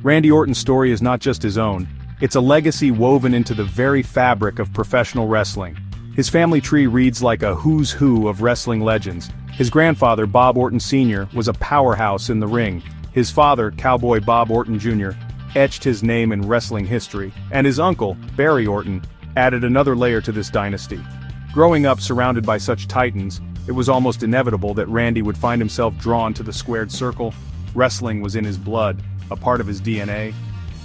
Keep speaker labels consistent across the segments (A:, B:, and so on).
A: Randy Orton's story is not just his own, it's a legacy woven into the very fabric of professional wrestling. His family tree reads like a who's who of wrestling legends. His grandfather, Bob Orton Sr., was a powerhouse in the ring. His father, Cowboy Bob Orton Jr., etched his name in wrestling history, and his uncle, Barry Orton, added another layer to this dynasty. Growing up surrounded by such titans, it was almost inevitable that Randy would find himself drawn to the squared circle. Wrestling was in his blood, a part of his DNA.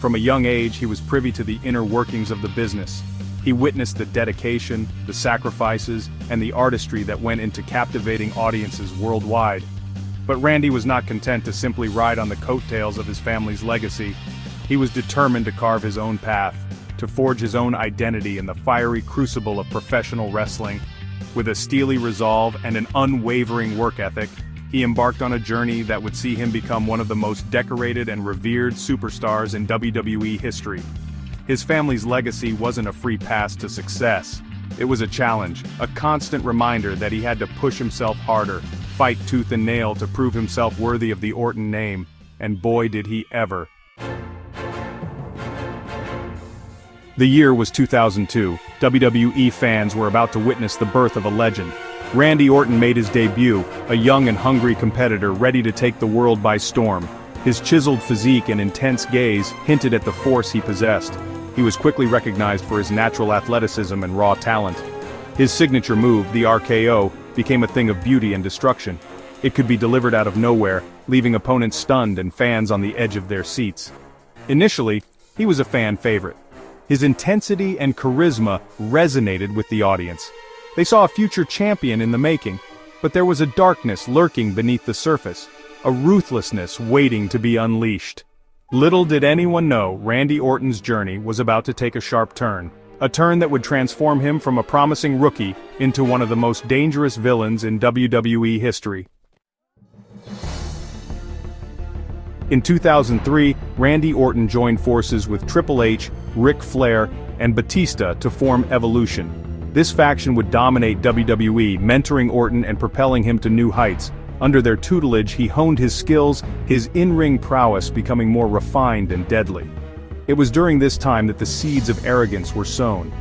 A: From a young age, he was privy to the inner workings of the business. He witnessed the dedication, the sacrifices, and the artistry that went into captivating audiences worldwide. But Randy was not content to simply ride on the coattails of his family's legacy. He was determined to carve his own path, to forge his own identity in the fiery crucible of professional wrestling. With a steely resolve and an unwavering work ethic, he embarked on a journey that would see him become one of the most decorated and revered superstars in WWE history. His family's legacy wasn't a free pass to success. It was a challenge, a constant reminder that he had to push himself harder, fight tooth and nail to prove himself worthy of the Orton name, and boy did he ever. The year was 2002. WWE fans were about to witness the birth of a legend. Randy Orton made his debut, a young and hungry competitor ready to take the world by storm. His chiseled physique and intense gaze hinted at the force he possessed. He was quickly recognized for his natural athleticism and raw talent. His signature move, the RKO, became a thing of beauty and destruction. It could be delivered out of nowhere, leaving opponents stunned and fans on the edge of their seats. Initially, he was a fan favorite. His intensity and charisma resonated with the audience. They saw a future champion in the making, but there was a darkness lurking beneath the surface, a ruthlessness waiting to be unleashed. Little did anyone know Randy Orton's journey was about to take a sharp turn, a turn that would transform him from a promising rookie into one of the most dangerous villains in WWE history. In 2003, Randy Orton joined forces with Triple H, Ric Flair, and Batista to form Evolution. This faction would dominate WWE, mentoring Orton and propelling him to new heights. Under their tutelage, he honed his skills, his in-ring prowess becoming more refined and deadly. It was during this time that the seeds of arrogance were sown.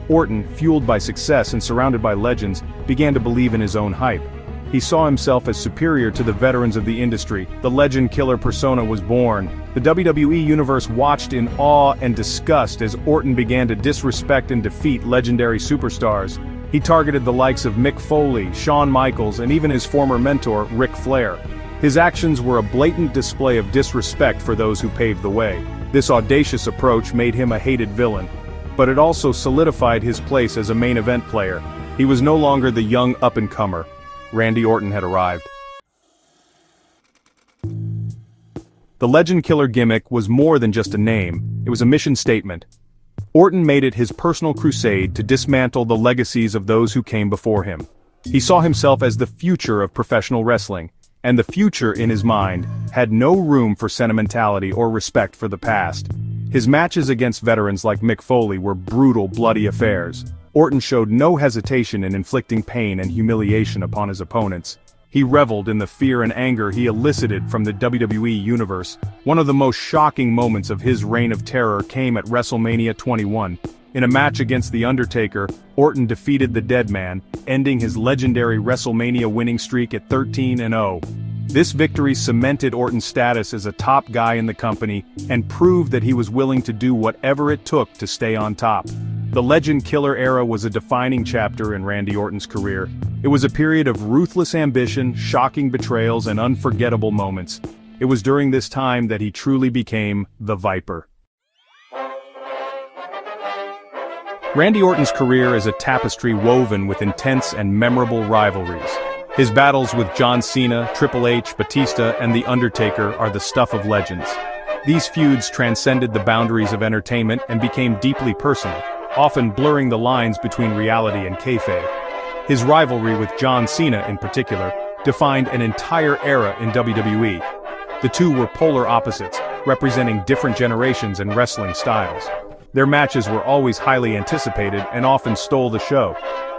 A: Orton, fueled by success and surrounded by legends, began to believe in his own hype. He saw himself as superior to the veterans of the industry. The legend killer persona was born. The WWE Universe watched in awe and disgust as Orton began to disrespect and defeat legendary superstars. He targeted the likes of Mick Foley, Shawn Michaels, and even his former mentor, Ric Flair. His actions were a blatant display of disrespect for those who paved the way. This audacious approach made him a hated villain, but it also solidified his place as a main event player. He was no longer the young up-and-comer. Randy Orton had arrived. The Legend Killer gimmick was more than just a name, it was a mission statement. Orton made it his personal crusade to dismantle the legacies of those who came before him. He saw himself as the future of professional wrestling, and the future in his mind had no room for sentimentality or respect for the past. His matches against veterans like Mick Foley were brutal, bloody affairs. Orton showed no hesitation in inflicting pain and humiliation upon his opponents. He reveled in the fear and anger he elicited from the WWE Universe. One of the most shocking moments of his reign of terror came at WrestleMania 21. In a match against The Undertaker, Orton defeated the Dead Man, ending his legendary WrestleMania winning streak at 13-0. This victory cemented Orton's status as a top guy in the company and proved that he was willing to do whatever it took to stay on top. The Legend Killer era was a defining chapter in Randy Orton's career. It was a period of ruthless ambition, shocking betrayals, and unforgettable moments. It was during this time that he truly became the Viper. Randy Orton's career is a tapestry woven with intense and memorable rivalries. His battles with John Cena, Triple H, Batista, and The Undertaker are the stuff of legends. These feuds transcended the boundaries of entertainment and became deeply personal, often blurring the lines between reality and kayfabe. His rivalry with John Cena, in particular, defined an entire era in WWE. The two were polar opposites, representing different generations and wrestling styles. Their matches were always highly anticipated and often stole the show.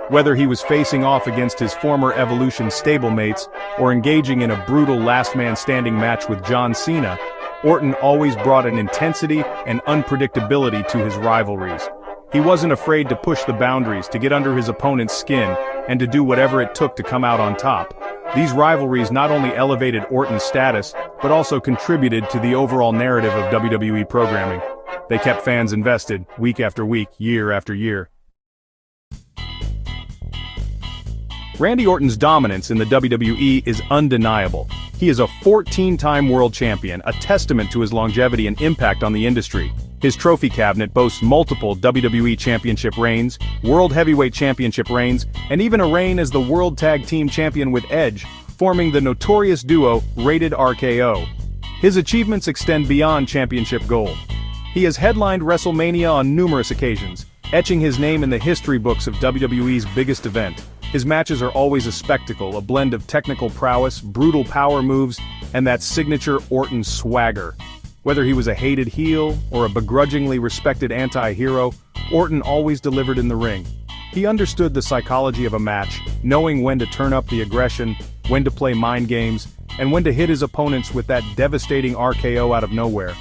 A: Whether he was facing off against his former Evolution stablemates or engaging in a brutal last-man-standing match with John Cena, Orton always brought an intensity and unpredictability to his rivalries. He wasn't afraid to push the boundaries, to get under his opponent's skin, and to do whatever it took to come out on top. These rivalries not only elevated Orton's status, but also contributed to the overall narrative of WWE programming. They kept fans invested, week after week, year after year. Randy Orton's dominance in the WWE is undeniable. He is a 14-time world champion, a testament to his longevity and impact on the industry. His trophy cabinet boasts multiple WWE Championship reigns, World Heavyweight Championship reigns, and even a reign as the World Tag Team Champion with Edge, forming the notorious duo Rated RKO. His achievements extend beyond championship gold. He has headlined WrestleMania on numerous occasions, etching his name in the history books of WWE's biggest event. His matches are always a spectacle, a blend of technical prowess, brutal power moves, and that signature Orton swagger. Whether he was a hated heel or a begrudgingly respected anti-hero, Orton always delivered in the ring. He understood the psychology of a match, knowing when to turn up the aggression, when to play mind games, and when to hit his opponents with that devastating RKO out of nowhere.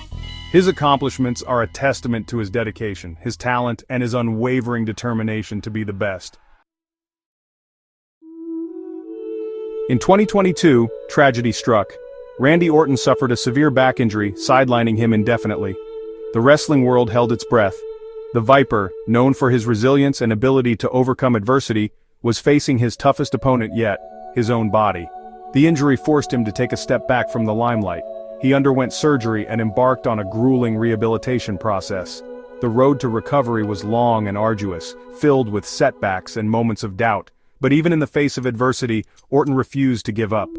A: His accomplishments are a testament to his dedication, his talent, and his unwavering determination to be the best. In 2022, tragedy struck. Randy Orton suffered a severe back injury, sidelining him indefinitely. The wrestling world held its breath. The Viper, known for his resilience and ability to overcome adversity, was facing his toughest opponent yet, his own body. The injury forced him to take a step back from the limelight. He underwent surgery and embarked on a grueling rehabilitation process. The road to recovery was long and arduous, filled with setbacks and moments of doubt. But even in the face of adversity, Orton refused to give up.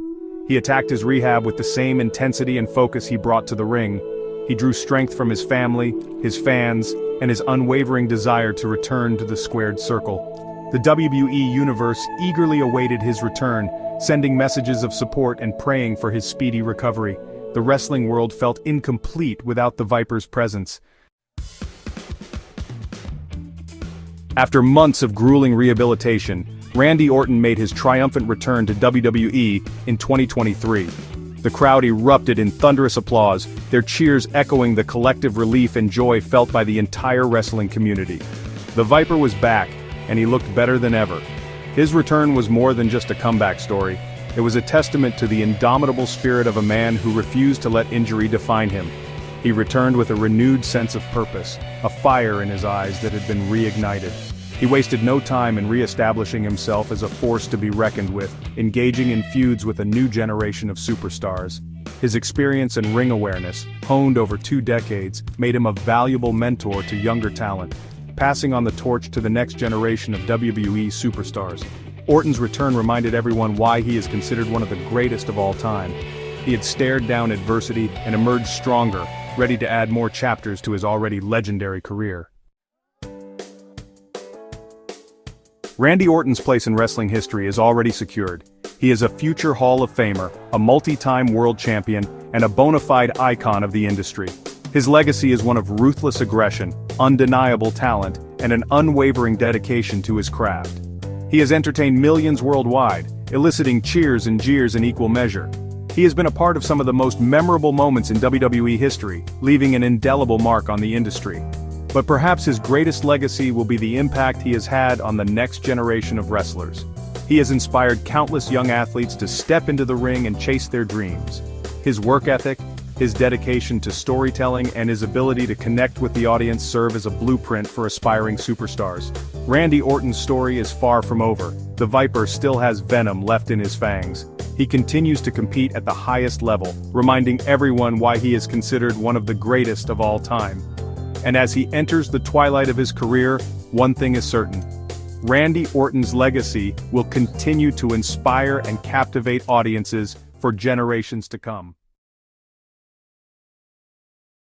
A: He attacked his rehab with the same intensity and focus he brought to the ring. He drew strength from his family, his fans, and his unwavering desire to return to the squared circle. The WWE Universe eagerly awaited his return, sending messages of support and praying for his speedy recovery. The wrestling world felt incomplete without the Viper's presence. After months of grueling rehabilitation, Randy Orton made his triumphant return to WWE in 2023. The crowd erupted in thunderous applause, their cheers echoing the collective relief and joy felt by the entire wrestling community. The Viper was back, and he looked better than ever. His return was more than just a comeback story. It was a testament to the indomitable spirit of a man who refused to let injury define him. He returned with a renewed sense of purpose, a fire in his eyes that had been reignited. He wasted no time in re-establishing himself as a force to be reckoned with, engaging in feuds with a new generation of superstars. His experience and ring awareness, honed over 2 decades, made him a valuable mentor to younger talent, passing on the torch to the next generation of WWE superstars. Orton's return reminded everyone why he is considered one of the greatest of all time. He had stared down adversity and emerged stronger, ready to add more chapters to his already legendary career. Randy Orton's place in wrestling history is already secured. He is a future Hall of Famer, a multi-time world champion, and a bona fide icon of the industry. His legacy is one of ruthless aggression, undeniable talent, and an unwavering dedication to his craft. He has entertained millions worldwide, eliciting cheers and jeers in equal measure. He has been a part of some of the most memorable moments in WWE history, leaving an indelible mark on the industry. But perhaps his greatest legacy will be the impact he has had on the next generation of wrestlers. He has inspired countless young athletes to step into the ring and chase their dreams. His work ethic, his dedication to storytelling, and his ability to connect with the audience serve as a blueprint for aspiring superstars. Randy Orton's story is far from over. The Viper still has venom left in his fangs. He continues to compete at the highest level, reminding everyone why he is considered one of the greatest of all time. And as he enters the twilight of his career, one thing is certain. Randy Orton's legacy will continue to inspire and captivate audiences for generations to come.